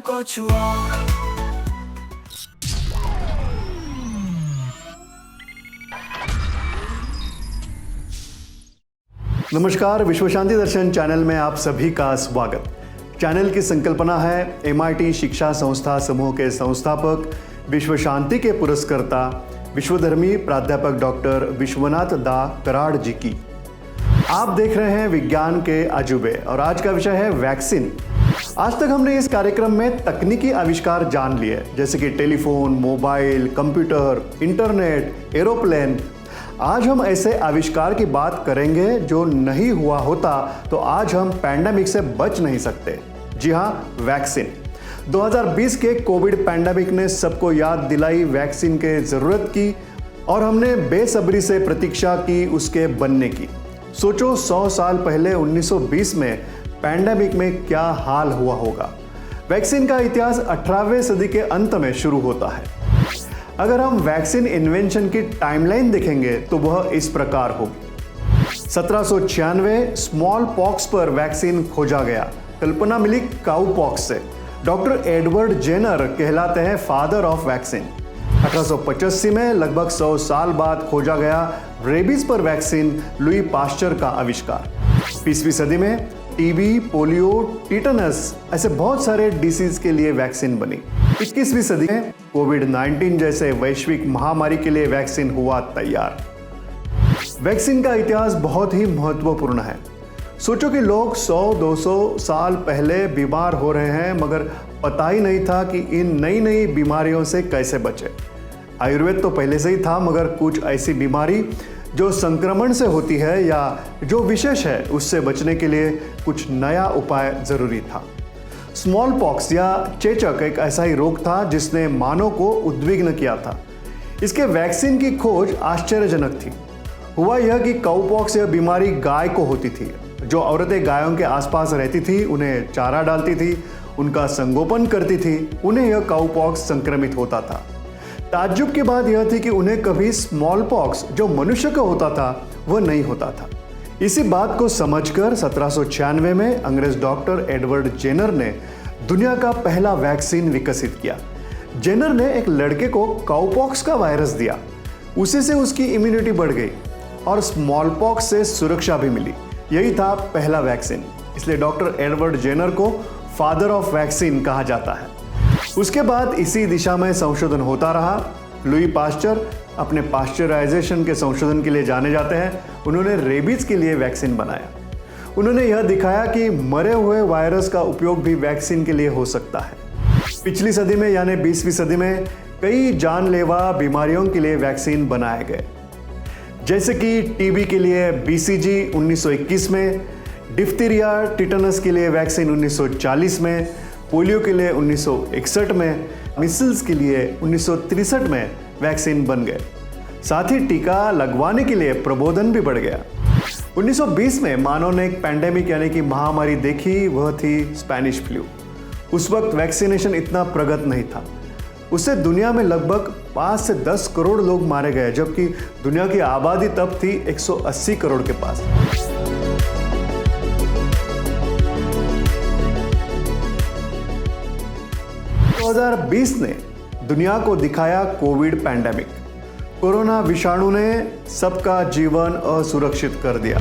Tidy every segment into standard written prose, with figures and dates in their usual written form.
को छुआ। नमस्कार, विश्व शांति दर्शन चैनल में आप सभी का स्वागत। चैनल की संकल्पना है MIT शिक्षा संस्था समूह के संस्थापक, विश्व शांति के पुरस्कर्ता, विश्वधर्मी प्राध्यापक डॉक्टर विश्वनाथ दा कराड़ जी की। आप देख रहे हैं विज्ञान के अजूबे और आज का विषय है वैक्सीन। आज तक हमने इस कार्यक्रम में तकनीकी आविष्कार जान लिए, जैसे कि telephone, mobile, computer, internet, aeroplane. आज हम ऐसे आविष्कार की बात करेंगे जो नहीं हुआ होता तो आज हम पैंडेमिक से बच नहीं सकते। जी हाँ, वैक्सीन। 2020 के कोविड पैंडेमिक ने सबको याद दिलाई वैक्सीन के ज़रूरत की और हमने बेसब्री से प्रतीक्षा की उसके बनने की। सोचो 100 साल पहले 1920 में पैंडेमिक में क्या हाल हुआ होगा। वैक्सीन का इतिहास 18वीं सदी के अंत में शुरू होता है। अगर हम वैक्सीन इन्वेंशन की टाइमलाइन देखेंगे तो वह इस प्रकार होगी। 1796 स्मॉल पॉक्स पर वैक्सीन खोजा गया। कल्पना मिली काउ पॉक्स से। डॉक्टर एडवर्ड जेनर कहलाते हैं फादर ऑफ वैक्सीन। 1885 में लगभग 100 साल बाद खोजा गया रेबीज पर वैक्सीन, लुई पास्चर का आविष्कार। 20वीं सदी में टीबी, पोलियो, टीटनस ऐसे बहुत सारे डिसीज के लिए वैक्सीन बनी। 21वीं सदी में कोविड-19 जैसे वैश्विक महामारी के लिए वैक्सीन हुआ तैयार। वैक्सीन का इतिहास बहुत ही महत्वपूर्ण है। सोचो कि लोग 100-200 साल पहले बीमार हो रहे हैं मगर पता ही नहीं था कि इन नई नई बीमारियों से कैसे बचे। आयुर्वेद तो पहले से ही था मगर कुछ ऐसी बीमारी जो संक्रमण से होती है या जो विशेष है उससे बचने के लिए कुछ नया उपाय जरूरी था। स्मॉल पॉक्स या चेचक एक ऐसा ही रोग था जिसने मानव को उद्विग्न किया था। इसके वैक्सीन की खोज आश्चर्यजनक थी। हुआ यह कि काउपॉक्स यह बीमारी गाय को होती थी। जो औरतें गायों के आसपास रहती थी, उन्हें चारा डालती थी, उनका संगोपन करती थी, उन्हें यह काउपॉक्स संक्रमित होता था। ताज्जुब की बात यह थी कि उन्हें कभी स्मॉल पॉक्स जो मनुष्य का होता था वह नहीं होता था। इसी बात को समझकर 1796 में अंग्रेज डॉक्टर एडवर्ड जेनर ने दुनिया का पहला वैक्सीन विकसित किया। जेनर ने एक लड़के को काउपॉक्स का वायरस दिया। उसी से उसकी इम्यूनिटी बढ़ गई और स्मॉल पॉक्स से सुरक्षा भी मिली। यही था पहला वैक्सीन, इसलिए डॉक्टर एडवर्ड जेनर को फादर ऑफ वैक्सीन कहा जाता है। उसके बाद इसी दिशा में संशोधन होता रहा। लुई पास्चर अपने पास्चराइजेशन के संशोधन के लिए जाने जाते हैं। उन्होंने रेबीज के लिए वैक्सीन बनाया। उन्होंने यह दिखाया कि मरे हुए वायरस का उपयोग भी वैक्सीन के लिए हो सकता है। पिछली सदी में यानी 20वीं सदी में कई जानलेवा बीमारियों के लिए वैक्सीन बनाए गए, जैसे कि टीबी के लिए BCG 1921 में, डिफ्थीरिया टिटनस के लिए वैक्सीन 1940 में, पोलियो के लिए 1961 में, मिसल्स के लिए 1963 में वैक्सीन बन गए। साथ ही टीका लगवाने के लिए प्रबोधन भी बढ़ गया। 1920 में मानव ने एक पैंडेमिक यानी कि महामारी देखी, वह थी स्पेनिश फ्लू। उस वक्त वैक्सीनेशन इतना प्रगत नहीं था। उससे दुनिया में लगभग 5 से 10 करोड़ लोग मारे गए, जबकि दुनिया की आबादी तब थी 180 करोड़ के पास। तो 2020 ने दुनिया को दिखाया कोविड पैंडेमिक। कोरोना विषाणु ने सबका जीवन असुरक्षित कर दिया।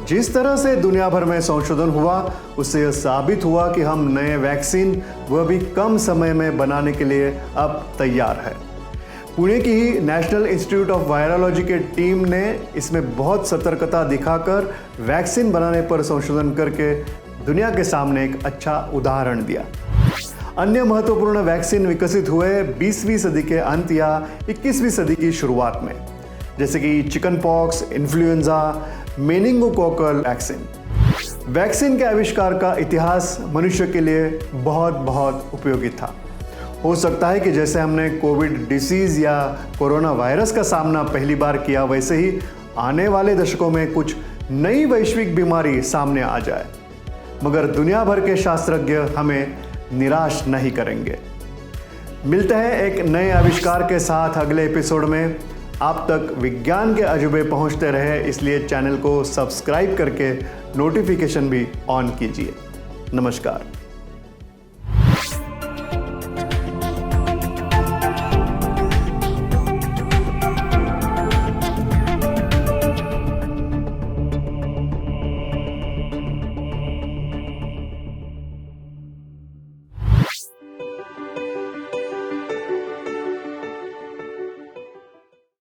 जिस तरह से दुनिया भर में संशोधन हुआ उससे यह साबित हुआ कि हम नए वैक्सीन वह भी कम समय में बनाने के लिए अब तैयार है। पुणे की ही नेशनल इंस्टीट्यूट ऑफ वायरोलॉजी के टीम ने इसमें बहुत सतर्कता दिखाकर वैक्सीन बनाने पर संशोधन करके दुनिया के सामने एक अच्छा उदाहरण दिया। अन्य महत्वपूर्ण वैक्सीन विकसित हुए 20वीं सदी के अंत या 21वीं सदी की शुरुआत में, जैसे कि chicken pox, influenza, meningococcal vaccine. Vaccine के आविष्कार का इतिहास मनुष्य के लिए बहुत बहुत उपयोगी था। हो सकता है कि जैसे हमने कोविड डिसीज या कोरोना वायरस का सामना पहली बार किया, वैसे ही आने वाले दशकों में कुछ नई वैश्विक बीमारी सामने आ जाए। मगर दुनिया भर के शास्त्रज्ञ हमें निराश नहीं करेंगे। मिलते हैं एक नए आविष्कार के साथ अगले एपिसोड में। आप तक विज्ञान के अजूबे पहुंचते रहे, इसलिए चैनल को सब्सक्राइब करके नोटिफिकेशन भी ऑन कीजिए। नमस्कार।